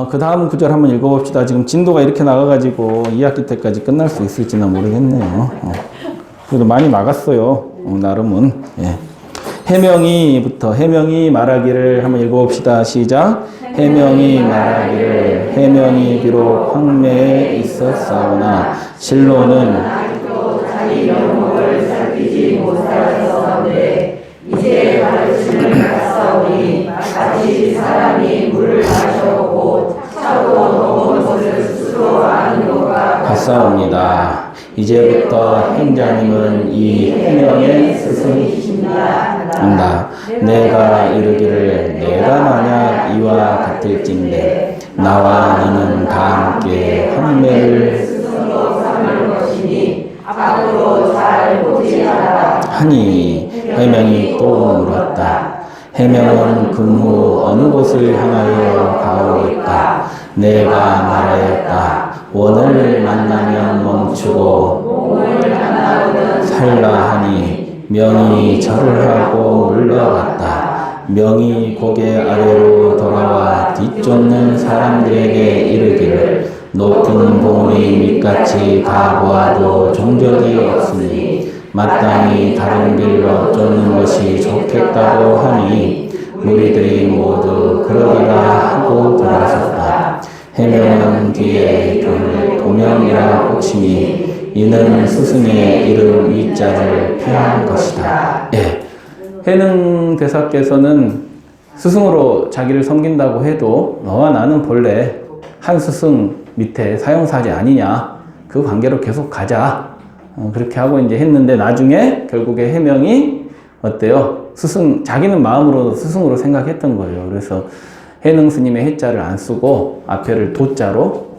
그 다음 구절 한번 읽어봅시다. 지금 진도가 이렇게 나가가지고 2학기 때까지 끝날 수 있을지는 모르겠네요. 그래도 많이 나갔어요. 나름은. 예. 해명이 말하기를 한번 읽어봅시다. 시작. 해명이 말하기를 해명이 비록 황매에 있었사오나 실로는 아직도 자기 면목을 살피지 못하였사오되 이제 가르침을 받사오니 마치 사람이 물을 마셔보고 차고 넘은 것을 스스로 아는 것과 같사옵니다. 이제부터 행자님은 이 해명의 스승이십니다. 내가 이르기를 내가 만약 이와 같을진대 나와 너는 다 함께 황매를 스승으로 삼을 것이니 앞으로 잘 보지하라 하니 해명이 또 물었다. 해명은 금후 어느 곳을 향하여 가오리까? 내가 말하였다. 원을 만나면 멈추고 몸을 만나거든 살라 하니 명이 절을 하고 물러갔다. 명이 고개 아래로 돌아와 뒤쫓는 사람들에게 이르기를 높은 봉우리 밑같이 가보아도 종적이 없으니 마땅히 다른 길로 쫓는 것이 좋겠다고 하니 무리들이 모두 그러리라 하고 돌아섰다. 해명은 뒤에 그를 도명이라 호치니 이는 스승의 이름 위자를 표한 것이다. 예. 해능 대사께서는 스승으로 자기를 섬긴다고 해도 너와 나는 본래 한 스승 밑에 사형사지 아니냐. 그 관계로 계속 가자. 그렇게 하고 이제 했는데 나중에 결국에 해명이 어때요? 자기는 마음으로 스승으로 생각했던 거예요. 그래서 해능 스님의 해자를 안 쓰고 앞에를 도자로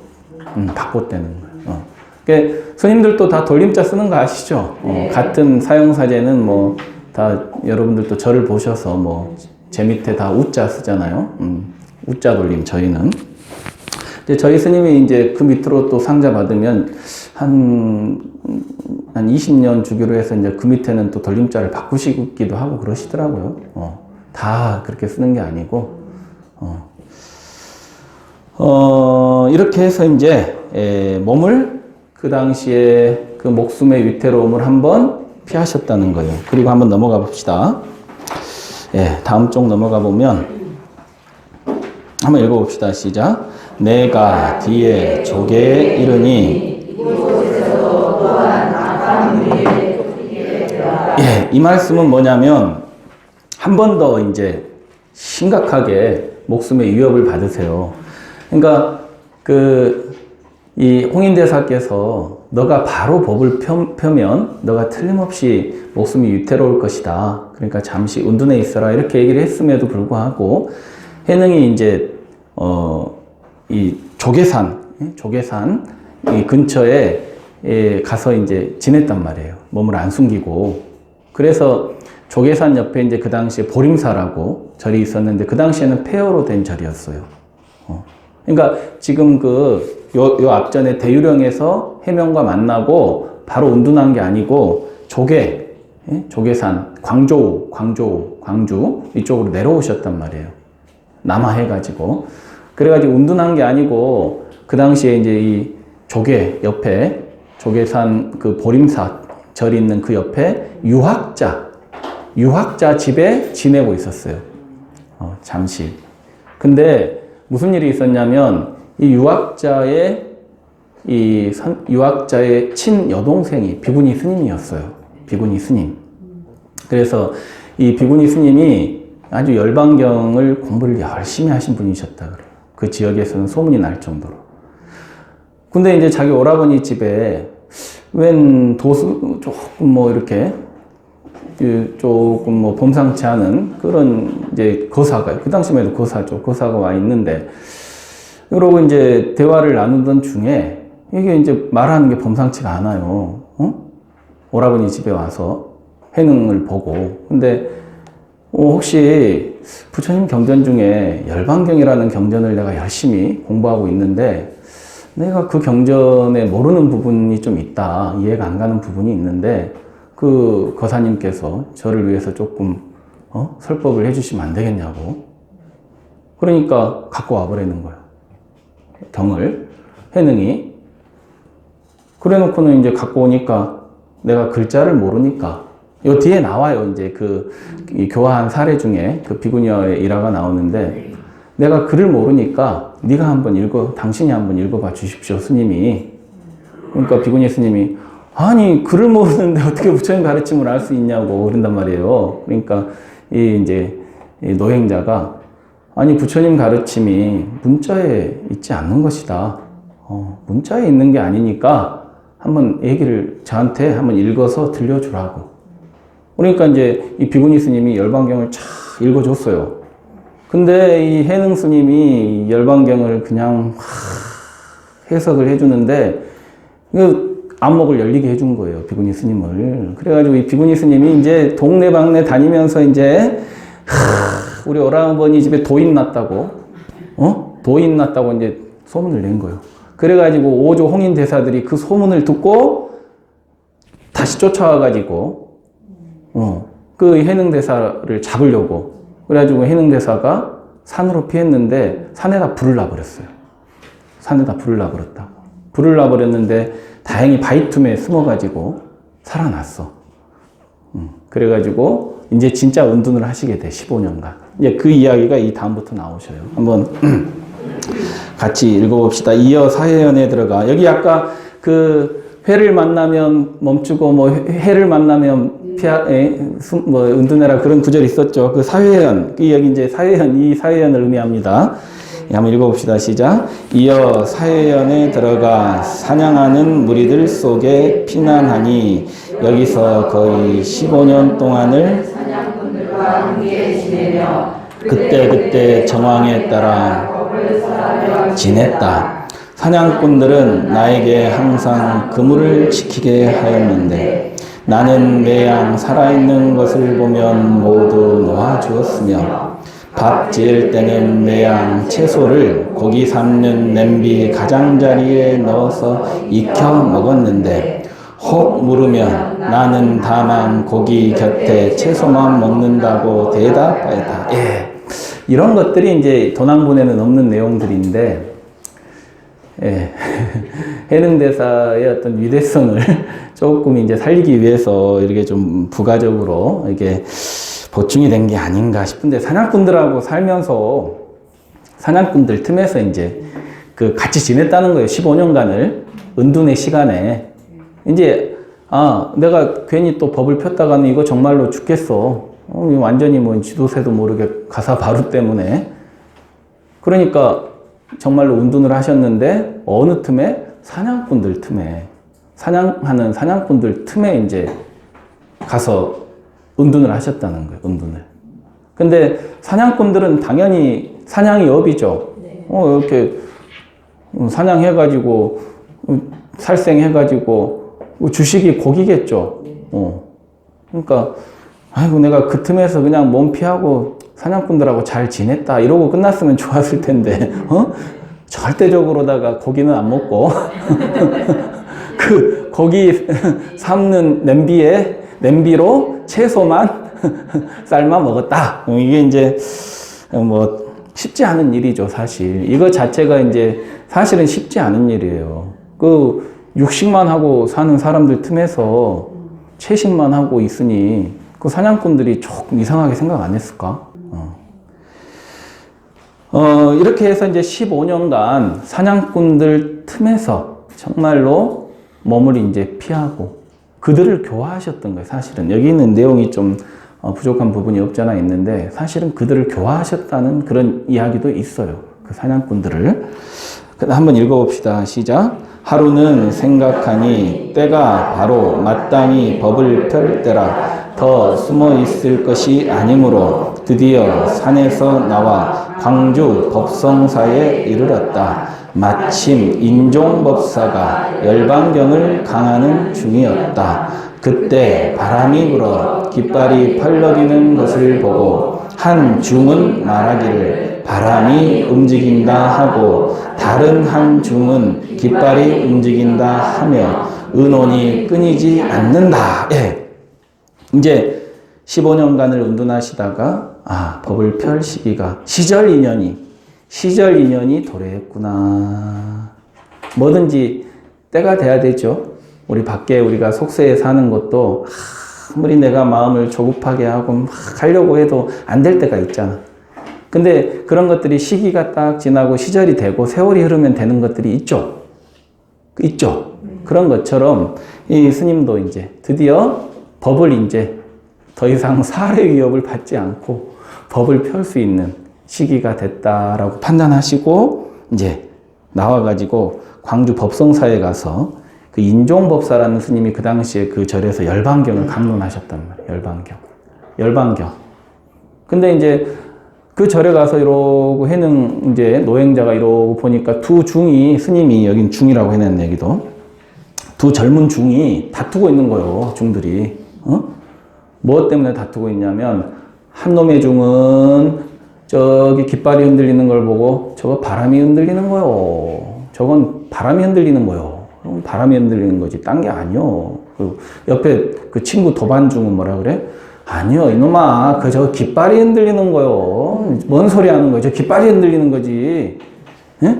바꿨다는 거예요. 그러니까 스님들도 다 돌림자 쓰는 거 아시죠? 같은 사형사제는 뭐 다 여러분들도 저를 보셔서 뭐 제 밑에 다 우자 쓰잖아요. 우자 돌림 저희는. 근데 저희 스님이 이제 그 밑으로 또 상자 받으면 한 20년 주기로 해서 이제 그 밑에는 또 돌림자를 바꾸시기도 하고 그러시더라고요. 다 그렇게 쓰는 게 아니고. 이렇게 해서 이제, 몸을 그 당시에 그 목숨의 위태로움을 한번 피하셨다는 거예요. 그리고 한번 넘어가 봅시다. 예, 다음 쪽 넘어가 보면, 한번 읽어봅시다. 시작. 내가 뒤에 조개에 이르니, 예, 이 말씀은 뭐냐면, 한 번 더 이제 심각하게 목숨의 위협을 받으세요. 그러니까, 이 홍인대사께서 너가 바로 법을 펴면 너가 틀림없이 목숨이 위태로울 것이다. 그러니까 잠시 은둔해 있어라. 이렇게 얘기를 했음에도 불구하고 해능이 이제, 이 조계산 이 근처에 가서 이제 지냈단 말이에요. 몸을 안 숨기고. 그래서 조계산 옆에 이제 그 당시에 보림사라고 절이 있었는데 그 당시에는 폐허로 된 절이었어요. 그러니까 지금 요 앞전에 대유령에서 해명과 만나고 바로 운둔한 게 아니고 조계산, 광주 이쪽으로 내려오셨단 말이에요. 남하해가지고. 그래가지고 운둔한 게 아니고 그 당시에 이제 이 조계 옆에 조계산 그 보림사 절이 있는 그 옆에 유학자 집에 지내고 있었어요. 잠시. 근데 무슨 일이 있었냐면 이 유학자의 친 여동생이 비구니 스님이었어요. 비구니 스님. 그래서 이 비구니 스님이 아주 열반경을 공부를 열심히 하신 분이셨다 그래요. 그 지역에서는 소문이 날 정도로. 근데 이제 자기 오라버니 집에 웬 도수 조금 뭐 이렇게 조금 뭐 범상치 않은 그런 이제 거사가, 그 당시만 해도 거사가 와 있는데, 그러고 이제 대화를 나누던 중에 이게 이제 말하는 게 범상치가 않아요. 오라버니 집에 와서 해능을 보고. 근데 혹시 부처님 경전 중에 열반경이라는 경전을 내가 열심히 공부하고 있는데 내가 그 경전에 모르는 부분이 좀 있다. 이해가 안 가는 부분이 있는데 그 거사님께서 저를 위해서 조금 설법을 해주시면 안 되겠냐고. 그러니까 갖고 와버리는 거야. 경을, 해능이. 그래 놓고는 이제 갖고 오니까 내가 글자를 모르니까 요 뒤에 나와요. 이제 이 교화한 사례 중에 그 비구니어의 일화가 나오는데 내가 글을 모르니까 네가 한번 당신이 한번 읽어봐 주십시오, 스님이. 그러니까 비구니 스님이 아니 글을 모르는데 어떻게 부처님 가르침을 알 수 있냐고 그런단 말이에요. 그러니까 이 노행자가 아니 부처님 가르침이 문자에 있지 않는 것이다. 문자에 있는 게 아니니까 한번 저한테 한번 읽어서 들려주라고. 그러니까 이제 이 비구니 스님이 열반경을 쫙 읽어줬어요. 근데 이 해능 스님이 열반경을 그냥 해석을 해주는데 안목을 열리게 해준 거예요, 비구니 스님을. 그래가지고 이 비구니 스님이 이제 동네방네 다니면서 이제 우리 오라버니 집에 도인 났다고, 도인 났다고 이제 소문을 낸 거예요. 그래가지고 오조 홍인 대사들이 그 소문을 듣고 다시 쫓아와가지고, 그 해능 대사를 잡으려고. 그래가지고 해능 대사가 산으로 피했는데 산에다 불을 놔버렸어요. 산에다 불을 놔버렸다고. 불을 놔버렸는데 다행히 바위틈에 숨어가지고 살아났어. 그래가지고 이제 진짜 은둔을 하시게 돼, 15년간. 이제 그 이야기가 이 다음부터 나오셔요. 한번 같이 읽어봅시다. 이어 사회연에 들어가. 여기 아까 그 회를 만나면 멈추고 해를 만나면 은둔해라 그런 구절이 있었죠. 그 사회연, 여기 이제 이 사회연을 의미합니다. 한번 읽어봅시다. 시작. 이어 사회연에 들어가 사냥하는 무리들 속에 피난하니 여기서 거의 15년 동안을 사냥꾼들과 함께 지내며 그때 정황에 따라 지냈다. 사냥꾼들은 나에게 항상 그물을 지키게 하였는데 나는 매양 살아있는 것을 보면 모두 놓아주었으며 밥 지을 때는 매양 채소를 고기 삶는 냄비 가장자리에 넣어서 익혀 먹었는데 혹 물으면 나는 다만 고기 곁에 채소만 먹는다고 대답하였다. 예. 이런 것들이 이제 도난본에는 없는 내용들인데, 예. 해능대사의 어떤 위대성을 조금 이제 살리기 위해서 이렇게 좀 부가적으로 이렇게 보충이 된 게 아닌가 싶은데, 사냥꾼들하고 살면서 사냥꾼들 틈에서 이제 같이 지냈다는 거예요. 15년간을 은둔의 시간에. 이제 내가 괜히 또 법을 폈다가는 이거 정말로 죽겠어. 완전히 지도새도 모르게 가사 바루 때문에. 그러니까 정말로 은둔을 하셨는데 어느 틈에? 사냥꾼들 틈에. 사냥하는 사냥꾼들 틈에 이제 가서 은둔을 하셨다는 거예요. 은둔을. 근데 사냥꾼들은 당연히 사냥이 업이죠. 이렇게 사냥해가지고 살생해가지고 주식이 고기겠죠. 그러니까 아이고 내가 그 틈에서 그냥 몸 피하고 사냥꾼들하고 잘 지냈다 이러고 끝났으면 좋았을 텐데 절대적으로다가 고기는 안 먹고 그 고기 삶는 냄비로 채소만 삶아 먹었다. 이게 이제 쉽지 않은 일이죠, 사실. 이거 자체가 이제 사실은 쉽지 않은 일이에요. 육식만 하고 사는 사람들 틈에서 채식만 하고 있으니 그 사냥꾼들이 조금 이상하게 생각 안 했을까? 이렇게 해서 이제 15년간 사냥꾼들 틈에서 정말로 몸을 이제 피하고 그들을 교화하셨던 거예요, 사실은. 여기 있는 내용이 좀 부족한 부분이 없잖아 있는데 사실은 그들을 교화하셨다는 그런 이야기도 있어요. 그 사냥꾼들을. 한번 읽어봅시다. 시작. 하루는 생각하니 때가 바로 마땅히 법을 펼 때라 더 숨어 있을 것이 아니므로 드디어 산에서 나와 광주 법성사에 이르렀다. 마침 인종법사가 열반경을 강하는 중이었다. 그때 바람이 불어 깃발이 펄럭이는 것을 보고 한 중은 말하기를 바람이 움직인다 하고 다른 한 중은 깃발이 움직인다 하며 의논이 끊이지 않는다. 예. 이제 15년간을 운둔하시다가 법을 펼 시기가 시절 인연이 도래했구나. 뭐든지 때가 돼야 되죠. 우리 밖에 우리가 속세에 사는 것도 아무리 내가 마음을 조급하게 하고 막 하려고 해도 안 될 때가 있잖아. 근데 그런 것들이 시기가 딱 지나고 시절이 되고 세월이 흐르면 되는 것들이 있죠. 그런 것처럼 이 스님도 이제 드디어 법을 이제 더 이상 살해 위협을 받지 않고 법을 펼 수 있는 시기가 됐다라고 판단하시고 이제 나와가지고 광주 법성사에 가서 그 인종법사라는 스님이 그 당시에 그 절에서 열반경을 강론하셨단 말이에요. 열반경. 근데 이제 그 절에 가서 이러고 해는 이제 노행자가 이러고 보니까 두 중이 스님이 여긴 중이라고 해놨네 여기도 두 젊은 중이 다투고 있는 거예요. 중들이. 무엇 때문에 다투고 있냐면 한 놈의 중은 저기 깃발이 흔들리는 걸 보고 저거 바람이 흔들리는 거요. 저건 바람이 흔들리는 거요. 그럼 바람이 흔들리는 거지 딴 게 아니요. 그 옆에 그 친구 도반중은 뭐라 그래? 아니요 이놈아 저 깃발이 흔들리는 거요. 뭔 소리 하는 거예요? 저 깃발이 흔들리는 거지. 예?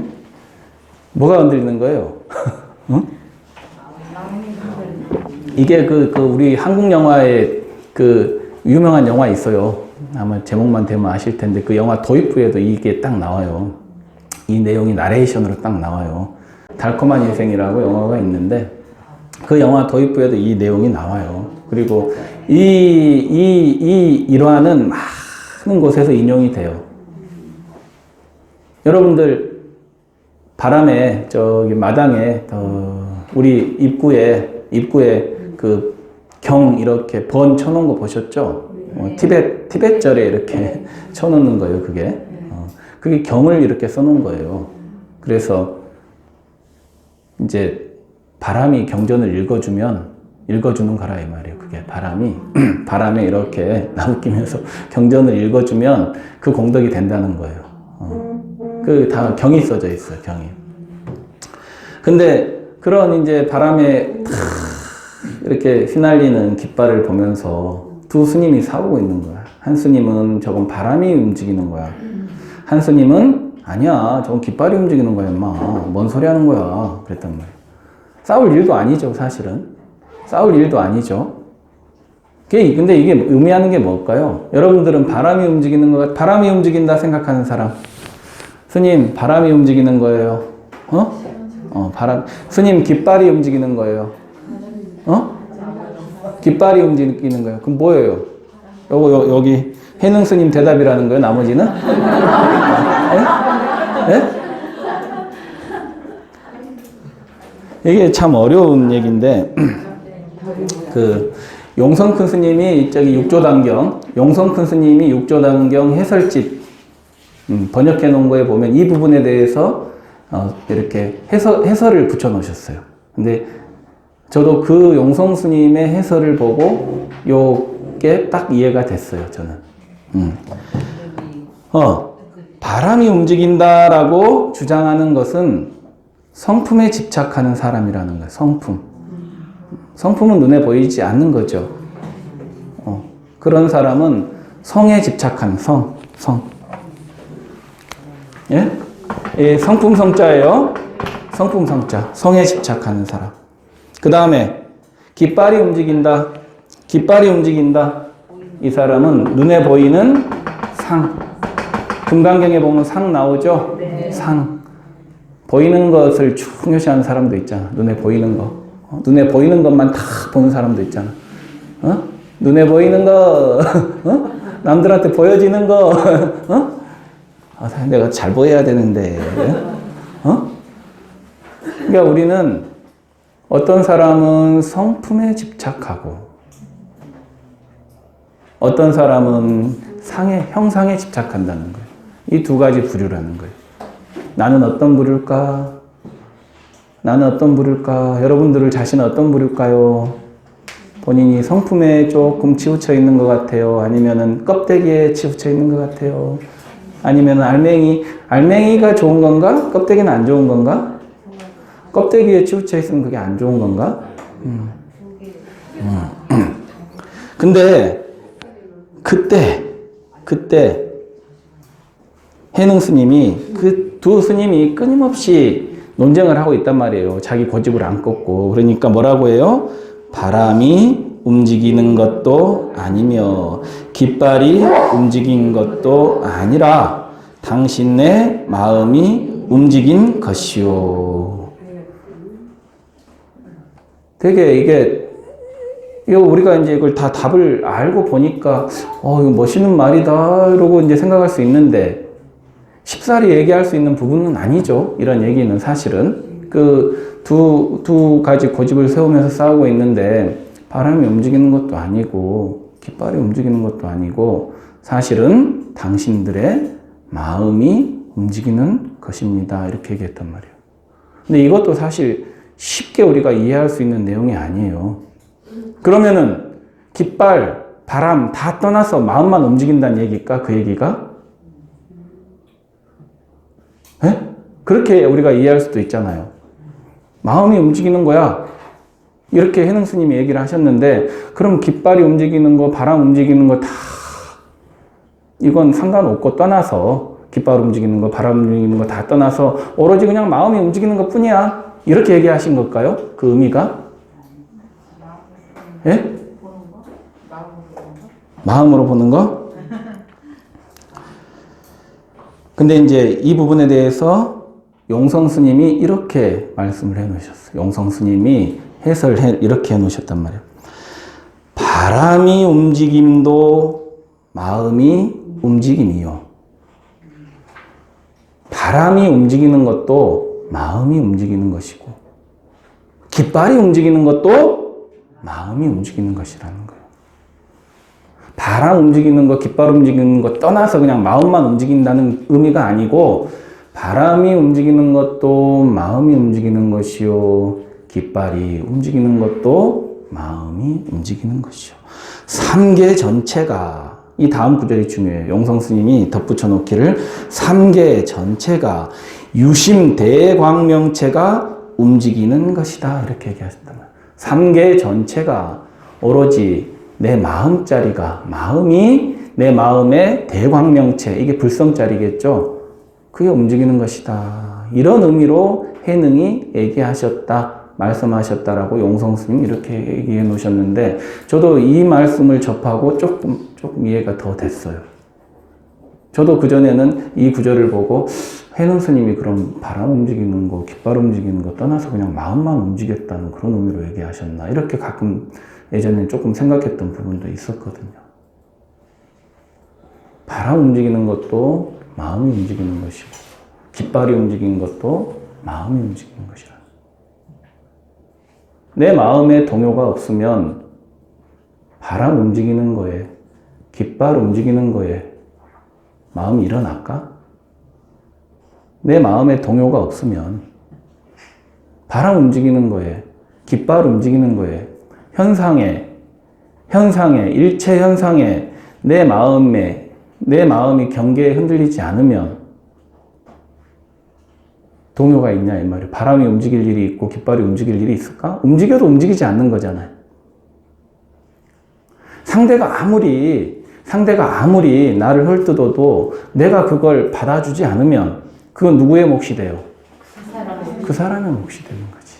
뭐가 흔들리는 거예요? 응? 이게 우리 한국 영화에 그 유명한 영화 있어요. 아마 제목만 되면 아실 텐데 그 영화 도입부에도 이게 딱 나와요. 이 내용이 나레이션으로 딱 나와요. 달콤한 인생이라고 영화가 있는데 그 영화 도입부에도 이 내용이 나와요. 그리고 이 일화는 많은 곳에서 인용이 돼요. 여러분들 바람에 저기 마당에 우리 입구에 그 경 이렇게 번 쳐놓은 거 보셨죠? 티벳절에 이렇게 쳐놓는 거예요, 그게. 그게 경을 이렇게 써놓은 거예요. 그래서 이제 바람이 경전을 읽어주는 거라 이 말이에요. 그게 바람에 이렇게 나웃기면서 경전을 읽어주면 그 공덕이 된다는 거예요. 그 다 경이 써져 있어요, 경이. 근데 그런 이제 바람에 이렇게 휘날리는 깃발을 보면서 두 스님이 싸우고 있는 거야. 한 스님은 저건 바람이 움직이는 거야. 한 스님은 아니야, 저건 깃발이 움직이는 거야, 임마. 뭔 소리 하는 거야. 그랬단 말이야. 싸울 일도 아니죠, 사실은. 싸울 일도 아니죠. 근데 이게 의미하는 게 뭘까요? 여러분들은 바람이 움직인다 생각하는 사람. 스님, 바람이 움직이는 거예요. 스님, 깃발이 움직이는 거예요. 깃발이 움직이는 거예요. 그럼 뭐예요? 여기 해능 스님 대답이라는 거예요, 나머지는? 이게 참 어려운 얘기인데, 용성큰 스님이 저기 용성큰 스님이 육조단경 해설집, 번역해 놓은 거에 보면 이 부분에 대해서, 이렇게 해설을 붙여 놓으셨어요. 근데 저도 그 용성 스님의 해설을 보고 요게 딱 이해가 됐어요, 저는. 바람이 움직인다라고 주장하는 것은 성품에 집착하는 사람이라는 거예요, 성품. 성품은 눈에 보이지 않는 거죠. 그런 사람은 성에 집착한 성. 예? 예, 성품 성자예요. 성품 성자. 성에 집착하는 사람. 그 다음에 깃발이 움직인다. 이 사람은 눈에 보이는 상. 금강경에 보면 상 나오죠? 네. 상. 보이는 것을 중요시하는 사람도 있잖아. 눈에 보이는 거. 눈에 보이는 것만 다 보는 사람도 있잖아. 눈에 보이는 거. 남들한테 보여지는 거. 내가 잘 보여야 되는데. 그러니까 우리는 어떤 사람은 성품에 집착하고 어떤 사람은 형상에 집착한다는 거예요. 이 두 가지 부류라는 거예요. 나는 어떤 부류일까? 나는 어떤 부류일까? 여러분들 자신은 어떤 부류일까요? 본인이 성품에 조금 치우쳐 있는 것 같아요? 아니면은 껍데기에 치우쳐 있는 것 같아요? 아니면은 알맹이가 좋은 건가? 껍데기는 안 좋은 건가? 껍데기에 치우쳐 있으면 그게 안 좋은 건가? 근데 그때 해능 스님이 그 두 스님이 끊임없이 논쟁을 하고 있단 말이에요. 자기 고집을 안 꺾고. 그러니까 뭐라고 해요? 바람이 움직이는 것도 아니며 깃발이 움직인 것도 아니라 당신의 마음이 움직인 것이요. 되게 이거 우리가 이제 이걸 다 답을 알고 보니까 이거 멋있는 말이다 이러고 이제 생각할 수 있는데 쉽사리 얘기할 수 있는 부분은 아니죠. 이런 얘기는 사실은 그 두 가지 고집을 세우면서 싸우고 있는데 바람이 움직이는 것도 아니고 깃발이 움직이는 것도 아니고 사실은 당신들의 마음이 움직이는 것입니다. 이렇게 얘기했단 말이에요. 근데 이것도 사실 쉽게 우리가 이해할 수 있는 내용이 아니에요. 그러면은 깃발, 바람 다 떠나서 마음만 움직인다는 얘기일까? 그 얘기가? 에? 그렇게 우리가 이해할 수도 있잖아요. 마음이 움직이는 거야. 이렇게 해능 스님이 얘기를 하셨는데 그럼 깃발이 움직이는 거, 바람 움직이는 거 다 이건 상관없고 떠나서 깃발 움직이는 거, 바람 움직이는 거 다 떠나서 오로지 그냥 마음이 움직이는 것 뿐이야. 이렇게 얘기하신 걸까요? 그 의미가? 예? 마음으로 보는 거? 근데 이제 이 부분에 대해서 용성 스님이 이렇게 말씀을 해 놓으셨어요. 용성 스님이 이렇게 해 놓으셨단 말이에요. 바람이 움직임도 마음이 움직임이요. 바람이 움직이는 것도 마음이 움직이는 것이고 깃발이 움직이는 것도 마음이 움직이는 것이라는 거예요. 바람 움직이는 거, 깃발 움직이는 거 떠나서 그냥 마음만 움직인다는 의미가 아니고 바람이 움직이는 것도 마음이 움직이는 것이요. 깃발이 움직이는 것도 마음이 움직이는 것이요. 삼계 전체가 이 다음 구절이 중요해요. 용성 스님이 덧붙여 놓기를 삼계 전체가 유심 대광명체가 움직이는 것이다. 이렇게 얘기하셨단 말이에요. 삼계 전체가 오로지 내 마음자리가 마음이 내 마음의 대광명체 이게 불성자리겠죠. 그게 움직이는 것이다. 이런 의미로 해능이 얘기하셨다. 말씀하셨다라고 용성 스님이 이렇게 얘기해 놓으셨는데 저도 이 말씀을 접하고 조금 이해가 더 됐어요. 저도 그전에는 이 구절을 보고 해능 스님이 그럼 바람 움직이는 거, 깃발 움직이는 거 떠나서 그냥 마음만 움직였다는 그런 의미로 얘기하셨나 이렇게 가끔 예전엔 조금 생각했던 부분도 있었거든요. 바람 움직이는 것도 마음이 움직이는 것이고 깃발이 움직이는 것도 마음이 움직이는 것이라. 내 마음에 동요가 없으면 바람 움직이는 거에 깃발 움직이는 거에 마음이 일어날까? 내 마음에 동요가 없으면 바람 움직이는 거에 깃발 움직이는 거에 현상에 일체 현상에 내 마음이 경계에 흔들리지 않으면 동요가 있냐 이 말이에요. 바람이 움직일 일이 있고 깃발이 움직일 일이 있을까? 움직여도 움직이지 않는 거잖아요. 상대가 아무리 나를 헐뜯어도 내가 그걸 받아주지 않으면 그건 누구의 몫이 돼요? 그 사람의 몫이 되는 거지.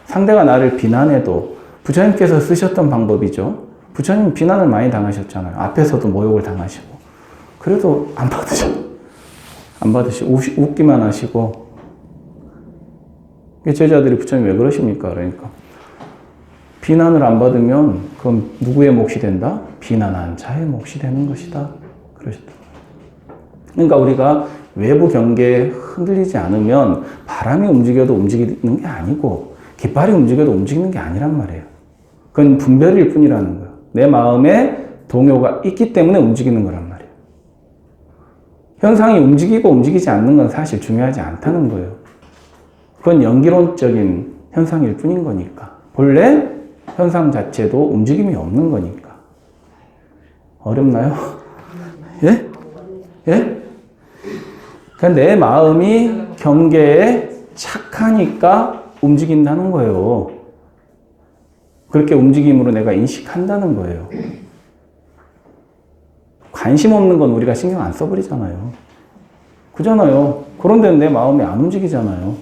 상대가 나를 비난해도 부처님께서 쓰셨던 방법이죠. 부처님 비난을 많이 당하셨잖아요. 앞에서도 모욕을 당하시고. 그래도 안 받으시고 웃기만 하시고. 제자들이 부처님 왜 그러십니까? 그러니까 비난을 안 받으면 그럼 누구의 몫이 된다? 비난한 자의 몫이 되는 것이다. 그러셨다. 그러니까 우리가 외부 경계에 흔들리지 않으면 바람이 움직여도 움직이는 게 아니고 깃발이 움직여도 움직이는 게 아니란 말이에요. 그건 분별일 뿐이라는 거예요. 내 마음에 동요가 있기 때문에 움직이는 거란 말이에요. 현상이 움직이고 움직이지 않는 건 사실 중요하지 않다는 거예요. 그건 연기론적인 현상일 뿐인 거니까. 본래 현상 자체도 움직임이 없는 거니까. 어렵나요? 예? 예? 그러니까 내 마음이 경계에 착하니까 움직인다는 거예요. 그렇게 움직임으로 내가 인식한다는 거예요. 관심 없는 건 우리가 신경 안 써버리잖아요. 그잖아요. 그런데 내 마음이 안 움직이잖아요.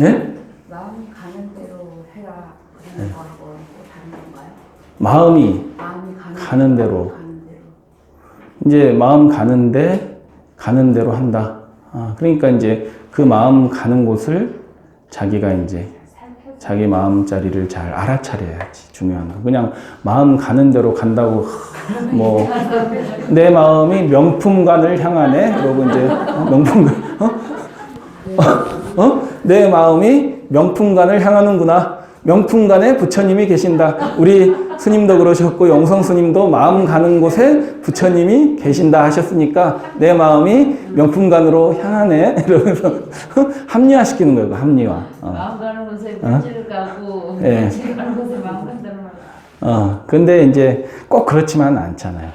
예? 마음이 가는 대로 해라 그런 거하고 다른 건가요? 마음이 마음이 가는 대로. 가는 대로. 이제 마음 가는 대로 한다. 그러니까 이제 그 마음 가는 곳을 자기가 이제 자기 마음자리를 잘 알아차려야지. 중요한 거. 그냥 마음 가는 대로 간다고 뭐 내 마음이 명품관을 향하네. 그러고 이제 명품관 내 마음이 명품관을 향하는구나. 명품관에 부처님이 계신다. 우리 스님도 그러셨고 영성 스님도 마음 가는 곳에 부처님이 계신다 하셨으니까 내 마음이 명품관으로 향하네. 이러면서 합리화시키는 거예요. 합리화. 마음 가는 곳에 물질을 가고 예. 물질 가는 곳에 마음 간다는 말. 근데 이제 꼭 그렇지만은 않잖아요.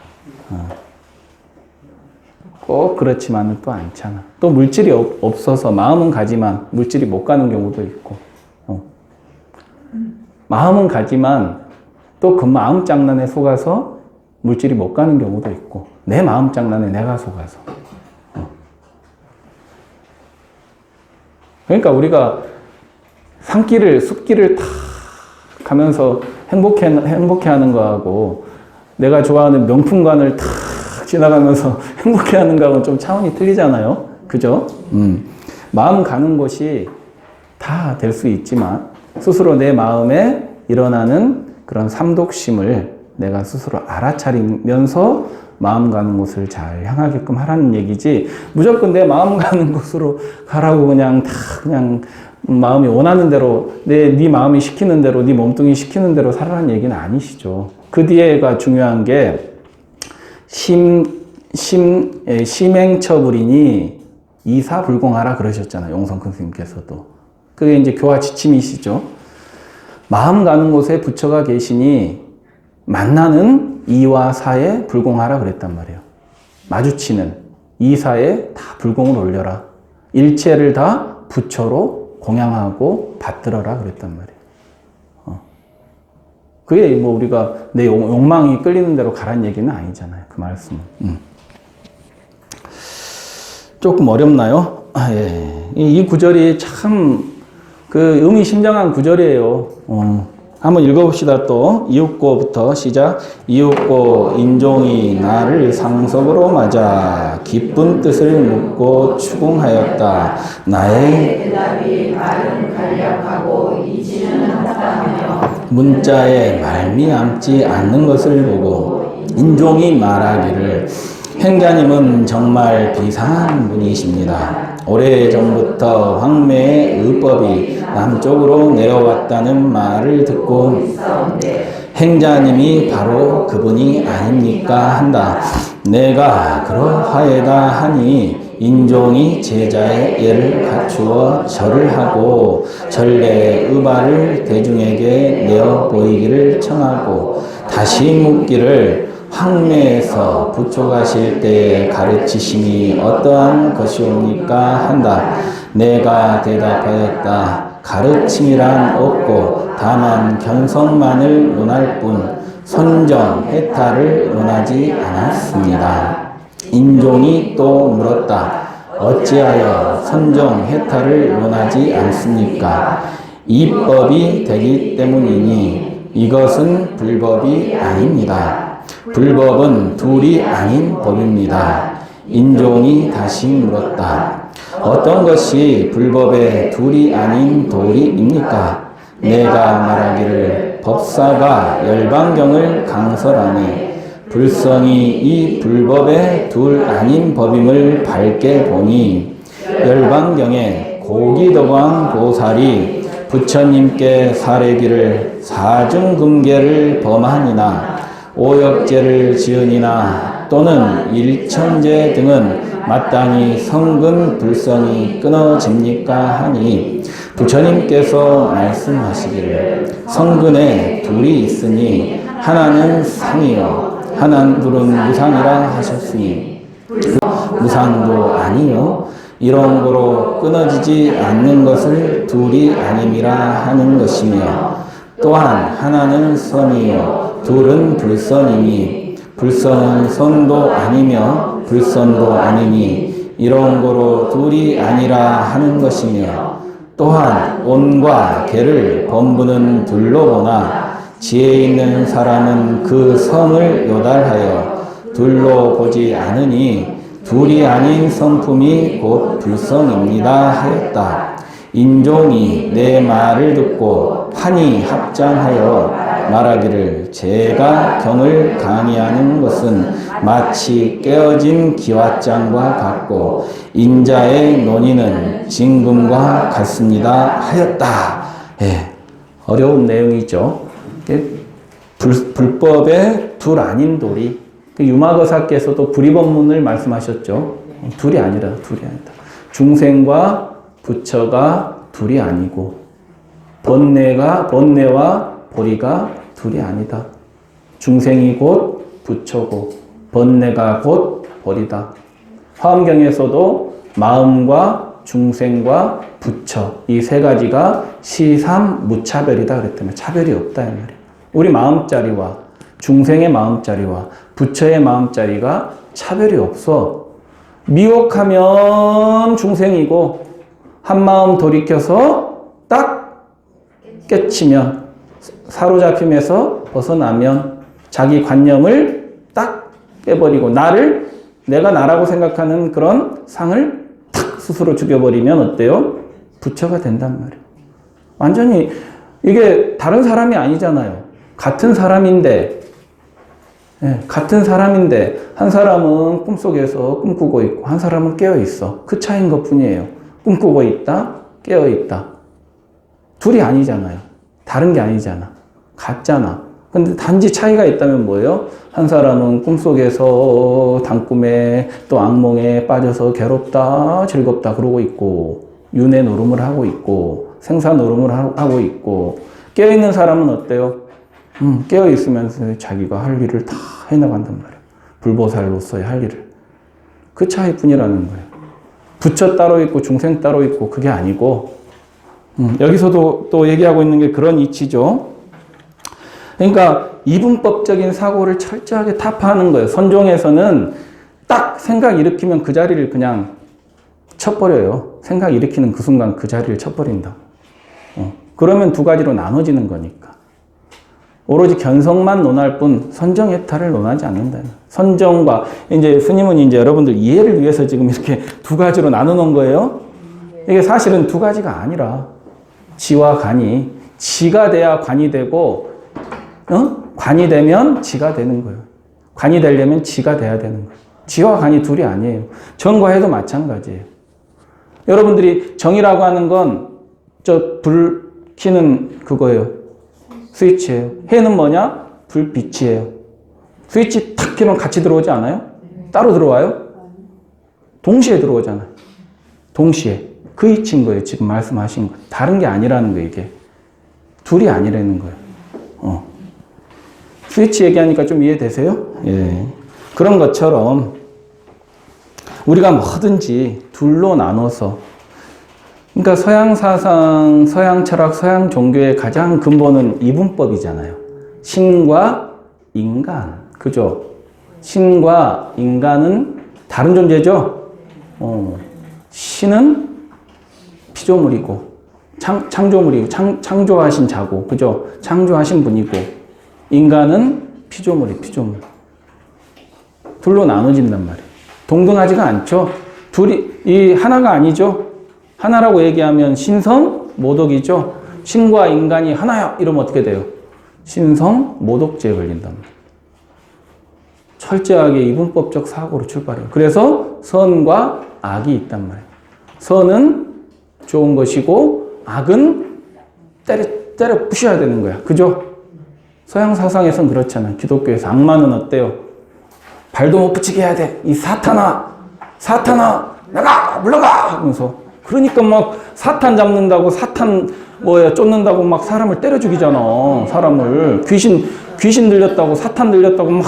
꼭 그렇지만은 또 않잖아. 또 물질이 없어서 마음은 가지만 물질이 못 가는 경우도 있고. 마음은 가지만 또 그 마음 장난에 속아서 물질이 못 가는 경우도 있고, 내 마음 장난에 내가 속아서. 그러니까 우리가 숲길을 탁 가면서 행복해하는 거하고 내가 좋아하는 명품관을 탁 지나가면서 행복해하는 거하고는 좀 차원이 틀리잖아요. 그죠? 마음 가는 곳이 다 될 수 있지만 스스로 내 마음에 일어나는 그런 삼독심을 내가 스스로 알아차리면서 마음 가는 곳을 잘 향하게끔 하라는 얘기지, 무조건 내 마음 가는 곳으로 가라고 그냥 마음이 원하는 대로 네 마음이 시키는 대로 네 몸뚱이 시키는 대로 살아라는 얘기는 아니시죠. 그 뒤에가 중요한 게 심행처불이니 이사불공하라 그러셨잖아요. 용성 큰 스님께서도. 그게 이제 교화 지침이시죠. 마음 가는 곳에 부처가 계시니 만나는 이와 사에 불공하라 그랬단 말이에요. 마주치는 이사에 다 불공을 올려라. 일체를 다 부처로 공양하고 받들어라 그랬단 말이에요. 그게 뭐 우리가 내 욕망이 끌리는 대로 가라는 얘기는 아니잖아요. 그 말씀은. 조금 어렵나요? 예. 이 구절이 참 의미심장한 구절이에요. 한번 읽어봅시다. 또 이윽고부터 시작. 이윽고 인종이 나를 상석으로 맞아 기쁜 뜻을 묻고 추궁하였다. 나의 대답이 말은 간략하고 이치는 합당하며 문자에 말미암지 않는 것을 보고 인종이 말하기를 행자님은 정말 비상한 분이십니다. 오래전부터 황매의 의법이 남쪽으로 내려왔다는 말을 듣고 행자님이 바로 그분이 아닙니까 한다. 내가 그러하에다 하니 인종이 제자의 예를 갖추어 절을 하고 전례 의발을 대중에게 내어 보이기를 청하고 다시 묻기를 황매에서 부처 가실 때의 가르치심이 어떠한 것이옵니까 한다. 내가 대답하였다. 가르침이란 없고 다만 견성만을 논할 뿐 선정, 해탈을 논하지 않았습니다. 인종이 또 물었다. 어찌하여 선정, 해탈을 논하지 않습니까? 이법이 되기 때문이니 이것은 불법이 아닙니다. 불법은 둘이 아닌 법입니다. 인종이 다시 물었다. 어떤 것이 불법의 둘이 아닌 도리입니까? 내가 말하기를 법사가 열반경을 강설하니 불성이 이 불법의 둘 아닌 법임을 밝게 보니 열반경에 고기덕왕 보살이 부처님께 사례기를 사중금계를 범하니나 오역죄를 지으니나 또는 일천재 등은 마땅히 성근 불성이 끊어집니까 하니 부처님께서 말씀하시기를 성근에 둘이 있으니 하나는 상이요 하나는 둘은 무상이라 하셨으니 무상도 아니요 이런 거로 끊어지지 않는 것을 둘이 아님이라 하는 것이며 또한 하나는 선이요 둘은 불선이니 불선은 선도 아니며 불선도 아니니 이런 거로 둘이 아니라 하는 것이며 또한 온과 개를 범부는 둘로 보나 지혜 있는 사람은 그 성을 요달하여 둘로 보지 않으니 둘이 아닌 성품이 곧 불성입니다 하였다. 인종이 내 말을 듣고 환히 합장하여 말하기를 제가 경을 강의하는 것은 마치 깨어진 기왓장과 같고 인자의 논의는 징금과 같습니다 하였다. 예, 어려운 내용이죠. 불법의 둘 아닌 도리. 유마거사께서도 불이법문을 말씀하셨죠. 둘이 아니다. 중생과 부처가 둘이 아니고 번뇌와 보리가 둘이 아니다. 중생이 곧 부처고 번뇌가 곧 보리다. 화엄경에서도 마음과 중생과 부처 이 세 가지가 시삼 무차별이다 그랬다면 차별이 없다 이 말이에요. 우리 마음자리와 중생의 마음자리와 부처의 마음자리가 차별이 없어. 미혹하면 중생이고 한마음 돌이켜서 딱 깨치면 사로잡힘에서 벗어나면 자기 관념을 딱 깨버리고 내가 나라고 생각하는 그런 상을 탁 스스로 죽여버리면 어때요? 부처가 된단 말이에요. 완전히 이게 다른 사람이 아니잖아요. 같은 사람인데 한 사람은 꿈속에서 꿈꾸고 있고 한 사람은 깨어 있어. 그 차이인 것 뿐이에요. 꿈꾸고 있다, 깨어 있다. 둘이 아니잖아요. 다른 게 아니잖아. 같잖아. 근데 단지 차이가 있다면 뭐예요? 한 사람은 꿈속에서 단꿈에 또 악몽에 빠져서 괴롭다, 즐겁다 그러고 있고 윤회 노름을 하고 있고 생사 노름을 하고 있고 깨어있는 사람은 어때요? 깨어있으면서 자기가 할 일을 다 해나간단 말이에요. 불보살로서의 할 일을. 그 차이뿐이라는 거예요. 부처 따로 있고 중생 따로 있고 그게 아니고 여기서도 또 얘기하고 있는 게 그런 이치죠. 그러니까 이분법적인 사고를 철저하게 타파하는 거예요. 선종에서는 딱 생각 일으키면 그 자리를 그냥 쳐버려요. 생각 일으키는 그 순간 그 자리를 쳐버린다. 그러면 두 가지로 나눠지는 거니까. 오로지 견성만 논할 뿐 선정해탈을 논하지 않는다. 선정과 이제 스님은 이제 여러분들 이해를 위해서 지금 이렇게 두 가지로 나눠 놓은 거예요. 이게 사실은 두 가지가 아니라 지와 관이, 지가 돼야 관이 되고 관이 되면 지가 되는 거예요. 관이 되려면 지가 돼야 되는 거예요. 지와 관이 둘이 아니에요. 정과 해도 마찬가지예요. 여러분들이 정이라고 하는 건 저 불 켜는 그거예요. 스위치예요. 해는 뭐냐? 불빛이에요. 스위치 탁 켜면 같이 들어오지 않아요? 따로 들어와요? 동시에 들어오잖아요. 동시에. 그 이치인 거예요. 지금 말씀하신 거. 다른 게 아니라는 거예요, 이게. 둘이 아니라는 거예요. 스위치 얘기하니까 좀 이해되세요? 예. 그런 것처럼 우리가 뭐든지 둘로 나눠서 그러니까 서양 사상, 서양 철학, 서양 종교의 가장 근본은 이분법이잖아요. 신과 인간. 그죠? 신과 인간은 다른 존재죠? 신은 피조물이고, 창조물이고, 창조하신 자고, 그죠? 창조하신 분이고, 인간은 피조물. 둘로 나눠진단 말이에요. 동등하지가 않죠? 이 하나가 아니죠? 하나라고 얘기하면 신성, 모독이죠? 신과 인간이 하나야! 이러면 어떻게 돼요? 신성, 모독죄에 걸린단 말이에요. 철저하게 이분법적 사고로 출발해요. 그래서 선과 악이 있단 말이에요. 선은 좋은 것이고, 악은 때려 부셔야 되는 거야. 그죠? 서양 사상에선 그렇잖아요. 기독교에서 악마는 어때요? 발도 못 붙이게 해야 돼. 이 사탄아, 나가, 물러가! 하면서. 그러니까 막 사탄 잡는다고, 쫓는다고 막 사람을 때려 죽이잖아. 사람을. 귀신 들렸다고, 사탄 들렸다고 막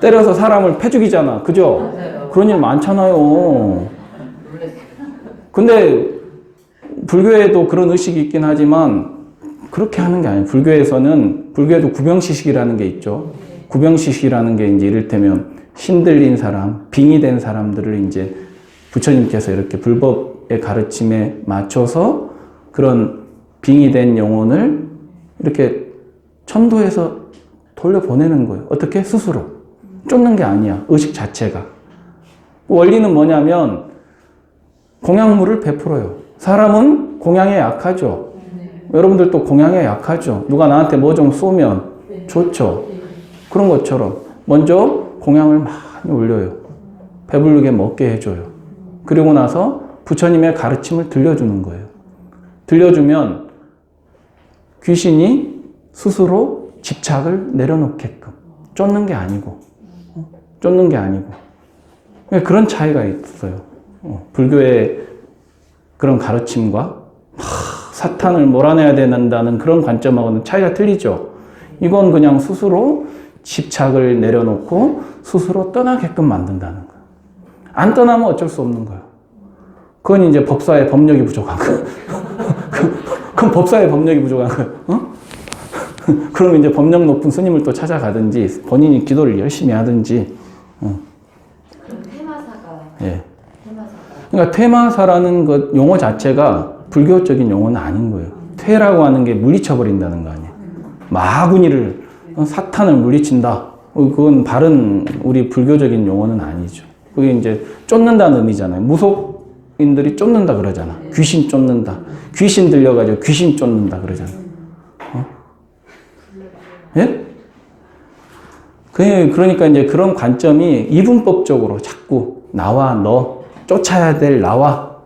때려서 사람을 패 죽이잖아. 그죠? 그런 일 많잖아요. 근데 불교에도 그런 의식이 있긴 하지만 그렇게 하는 게 아니에요. 불교에도 구병시식이라는 게 있죠. 구병시식이라는 게 이제 이를테면 신들린 사람, 빙의 된 사람들을 이제 부처님께서 이렇게 불법의 가르침에 맞춰서 그런 빙의 된 영혼을 이렇게 천도에서 돌려보내는 거예요. 어떻게? 스스로. 쫓는 게 아니야. 의식 자체가. 원리는 뭐냐면 공양물을 베풀어요. 사람은 공양에 약하죠. 여러분들도 공양에 약하죠. 누가 나한테 뭐 좀 쏘면 좋죠. 그런 것처럼 먼저 공양을 많이 올려요. 배부르게 먹게 해줘요. 그리고 나서 부처님의 가르침을 들려주는 거예요. 들려주면 귀신이 스스로 집착을 내려놓게끔 쫓는 게 아니고 그런 차이가 있어요. 불교의 그런 가르침과 사탄을 몰아내야 된다는 그런 관점하고는 차이가 틀리죠. 이건 그냥 스스로 집착을 내려놓고 스스로 떠나게끔 만든다는 거예요. 안 떠나면 어쩔 수 없는 거예요. 그건 이제 법사의 법력이 부족한 거예요. 그건 법사의 법력이 부족한 거예요. 그럼 이제 법력 높은 스님을 또 찾아가든지 본인이 기도를 열심히 하든지. 그럼 퇴마사가. 예. 그러니까 퇴마사라는 것 용어 자체가 불교적인 용어는 아닌 거예요. 퇴라고 하는 게 물리쳐버린다는 거 아니에요. 마구니를 사탄을 물리친다. 그건 바른 우리 불교적인 용어는 아니죠. 그게 이제 쫓는다는 의미잖아요. 무속인들이 쫓는다 그러잖아. 귀신 쫓는다. 귀신 들려가지고 귀신 쫓는다 그러잖아. 예? 그러니까 이제 그런 관점이 이분법적으로 자꾸 나와 너 쫓아야 될 나와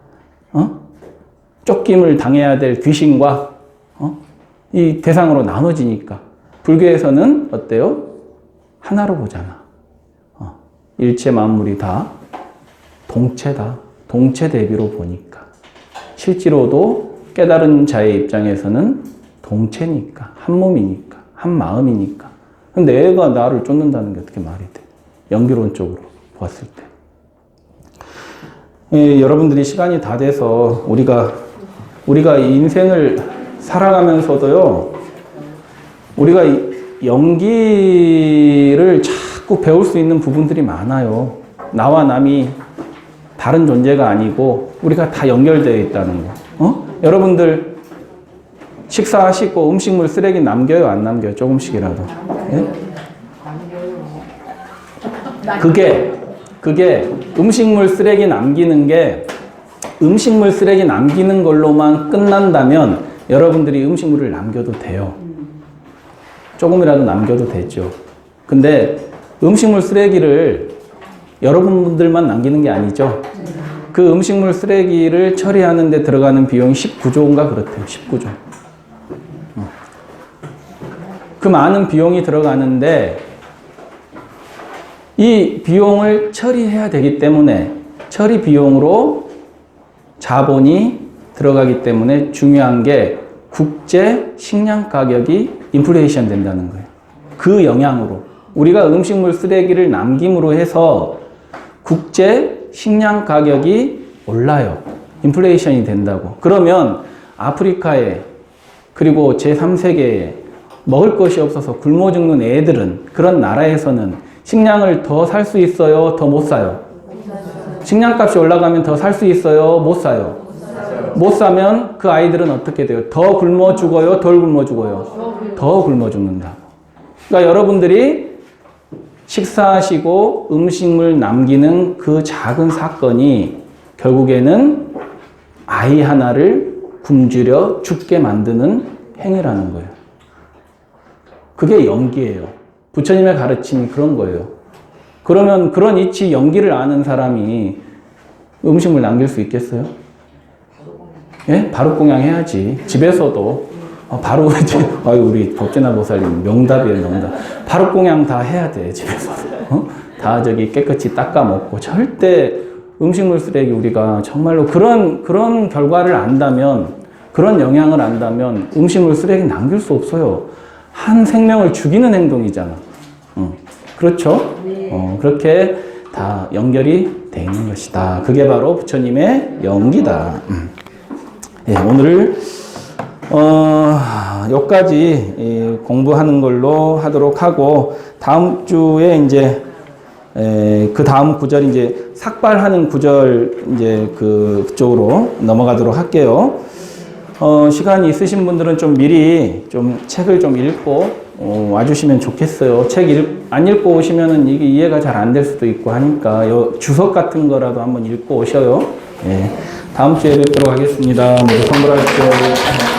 쫓김을 당해야 될 귀신과 이 대상으로 나눠지니까 불교에서는 어때요? 하나로 보잖아. 일체 만물이 다 동체다. 동체 대비로 보니까 실제로도 깨달은 자의 입장에서는 동체니까 한 몸이니까 한 마음이니까. 근데 애가 나를 쫓는다는 게 어떻게 말이 돼? 연기론적으로 보았을 때. 여러분들이 시간이 다 돼서 우리가 인생을 살아가면서도요, 우리가 연기를 자꾸 배울 수 있는 부분들이 많아요. 나와 남이 다른 존재가 아니고 우리가 다 연결되어 있다는 거. 여러분들 식사하시고 음식물 쓰레기 남겨요, 안 남겨요? 조금씩이라도. 예? 그게 음식물 쓰레기 남기는 게 음식물 쓰레기 남기는 걸로만 끝난다면 여러분들이 음식물을 남겨도 돼요. 조금이라도 남겨도 되죠. 근데 음식물 쓰레기를 여러분들만 남기는 게 아니죠. 그 음식물 쓰레기를 처리하는 데 들어가는 비용이 19조인가 그렇대요. 19조. 그 많은 비용이 들어가는데 이 비용을 처리해야 되기 때문에 처리 비용으로 자본이 들어가기 때문에 중요한 게 국제 식량 가격이 인플레이션 된다는 거예요. 그 영향으로 우리가 음식물 쓰레기를 남김으로 해서 국제 식량 가격이 올라요. 인플레이션이 된다고. 그러면 아프리카에 그리고 제3세계에 먹을 것이 없어서 굶어 죽는 애들은 그런 나라에서는 식량을 더 살 수 있어요? 더 못 사요? 식량값이 올라가면 더 살 수 있어요? 못 사요? 못 사면 그 아이들은 어떻게 돼요? 더 굶어 죽어요? 덜 굶어 죽어요? 더 굶어 죽는다. 그러니까 여러분들이 식사하시고 음식물 남기는 그 작은 사건이 결국에는 아이 하나를 굶주려 죽게 만드는 행위라는 거예요. 그게 연기예요. 부처님의 가르침이 그런 거예요. 그러면 그런 이치 연기를 아는 사람이 음식물 남길 수 있겠어요? 예? 바로 공양해야지. 집에서도 바로 우리 법제나 보살님 명답이에요, 명답. 바로 공양 다 해야 돼, 집에서. 다 저기 깨끗이 닦아 먹고 절대 음식물 쓰레기 우리가 정말로 그런 결과를 안다면 그런 영향을 안다면 음식물 쓰레기 남길 수 없어요. 한 생명을 죽이는 행동이잖아. 그렇죠? 그렇게 다 연결이 돼 있는 것이다. 그게 바로 부처님의 연기다. 예, 오늘 여기까지 공부하는 걸로 하도록 하고 다음 주에 이제 그 다음 구절 이제 삭발하는 구절 이제 그쪽으로 넘어가도록 할게요. 시간이 있으신 분들은 좀 미리 좀 책을 좀 읽고 와주시면 좋겠어요. 책 안 읽고 오시면은 이게 이해가 잘 안 될 수도 있고 하니까 주석 같은 거라도 한번 읽고 오셔요. 예. 다음 주에 뵙도록 하겠습니다. 모두 선물하십시오.